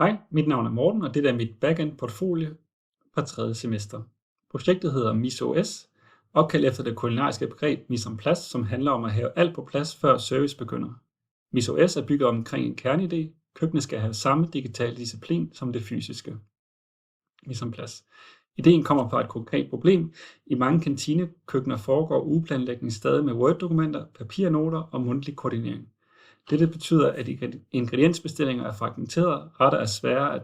Hej, mit navn er Morten, og det er mit backend-portfolio fra 3. semester. Projektet hedder MISOS, opkaldt efter det kulinariske begreb mise en place, som handler om at have alt på plads, før service begynder. MISOS er bygget omkring en kerneidé. Køkkenet skal have samme digitale disciplin som det fysiske. Mise en place. Ideen kommer fra et konkret problem. I mange kantinekøkkener foregår ugeplanlægning stadig med Word-dokumenter, papirnoter og mundtlig koordinering. Dette betyder, at ingrediensbestillinger er fragmenterede, retter er svære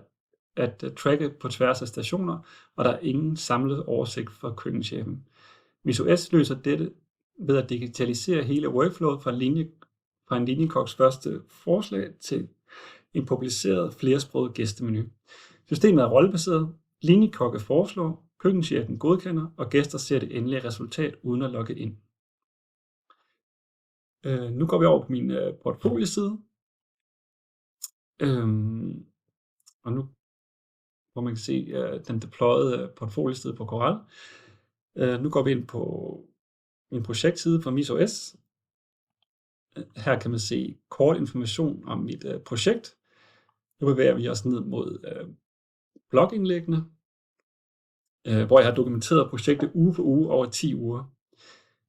at tracke på tværs af stationer, og der er ingen samlet oversigt for køkkenchefen. MISOS løser dette ved at digitalisere hele workflowet fra en linjekoks første forslag til en publiceret flersproget gæstemenu. Systemet er rollebaseret. Linjekokke foreslår, køkkenchefen godkender, og gæster ser det endelige resultat uden at logge ind. Nu går vi over på min portfolieside. Og nu, hvor man kan se den deployede portfolieside på Corel. Nu går vi ind på min projektside for MISOS. Her kan man se kort information om mit projekt. Nu bevæger vi os ned mod blogindlæggene, hvor jeg har dokumenteret projektet uge for uge over 10 uger.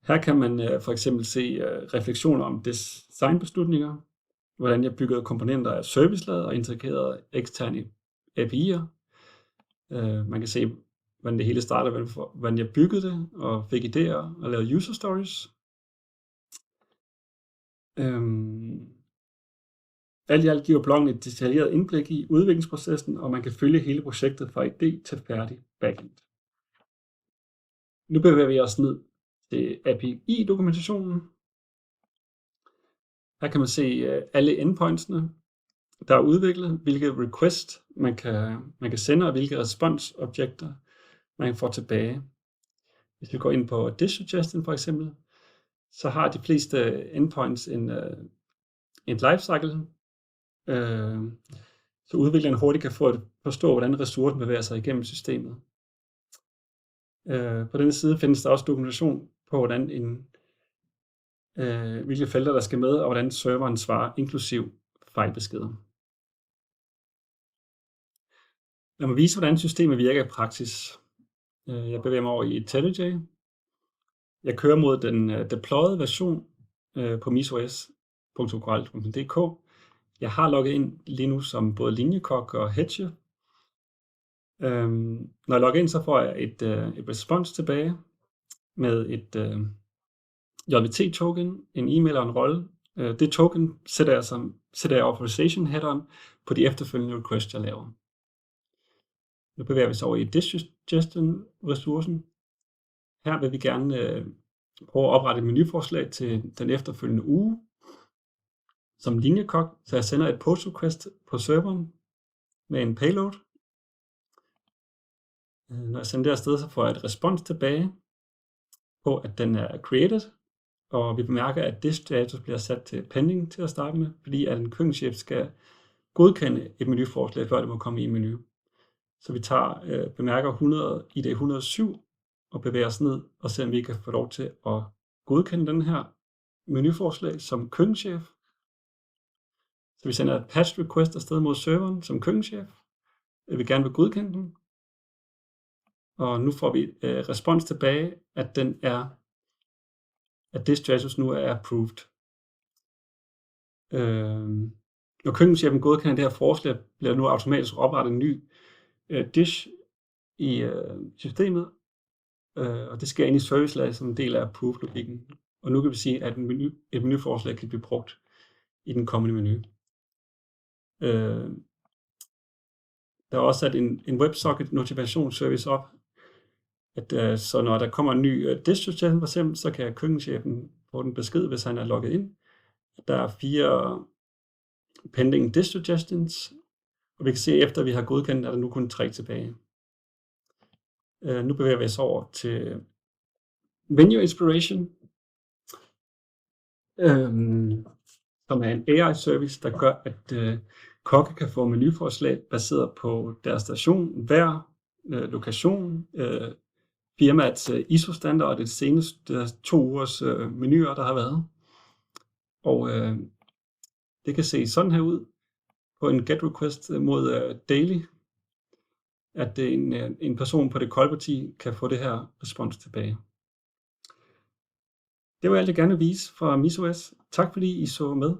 Her kan man for eksempel se refleksioner om designbeslutninger, hvordan jeg byggede komponenter af servicelaget og integrerede eksterne API'er. Man kan se, hvordan det hele startede, hvordan jeg byggede det og fik idéer og lavede user stories. Alt i alt giver bloggen et detaljeret indblik i udviklingsprocessen, og man kan følge hele projektet fra idé til færdig backend. Nu bevæger vi os ned til API-dokumentationen. Her kan man se alle endpointsene, der er udviklet, hvilke request man kan sende, og hvilke response-objekter man får tilbage. Hvis vi går ind på Dish Suggestion for eksempel, så har de fleste endpoints en lifecycle, så udvikleren hurtigt kan forstå, hvordan ressourcen bevæger sig igennem systemet. På denne side findes der også dokumentation på, hvilke felter der skal med, og hvordan serveren svarer, inklusiv fejlbeskeder. Lad mig vise, hvordan systemet virker i praksis. Jeg bevæger mig over i IntelliJ. Jeg kører mod den deployede version på misos.corel.dk. Jeg har logget ind lige nu som både linjekok og hedge. Når jeg logger ind, så får jeg et respons tilbage med et JWT-token, en e-mail og en rolle. Det token sætter jeg authorization headeren på de efterfølgende requests, jeg laver. Nu bevæger vi os over i Dish Suggestion-ressourcen. Her vil vi gerne prøve at oprette et menuforslag til den efterfølgende uge som linjekok, så jeg sender et post request på serveren med en payload. Når jeg sender det afsted, så får jeg et respons tilbage på, at den er created, og vi bemærker, at dish status bliver sat til pending til at starte med, fordi at en køkkenchef skal godkende et menuforslag, før det må komme i menu. Så vi bemærker ID 107 og bevæger os ned og ser, om vi kan få lov til at godkende den her menuforslag som køkkenchef. Så vi sender et patch request afsted mod serveren som køkkenchef. Vi gerne vil godkende den. Og nu får vi respons tilbage, at dish status nu er approved. Når køkkenchefen godkender det her forslag, bliver der nu automatisk oprettet en ny dish i systemet, og det sker ind i servicelaget som en del af approved-logikken. Og nu kan vi sige, at et menuforslag kan blive brugt i den kommende menu. Der er også sat en WebSocket notifikationsservice op, så når der kommer en ny dish suggestion for eksempel, så kan køkkenchefen få den besked, hvis han er logget ind. Der er 4 pending dish suggestions, og vi kan se, efter vi har godkendt, at der nu kun 3 tilbage. Nu bevæger vi os over til Menu Inspiration, som er en AI-service, der gør, at kokke kan få menuforslag baseret på deres station, vejr, lokation, firmaets ISO-standard og det seneste 2 ugers menuer, der har været. Og det kan se sådan her ud. på en GET request mod daily, at en person på det kolde parti kan få det her respons tilbage. Det var alt, jeg gerne ville vise fra MIS OS. Tak fordi I så med.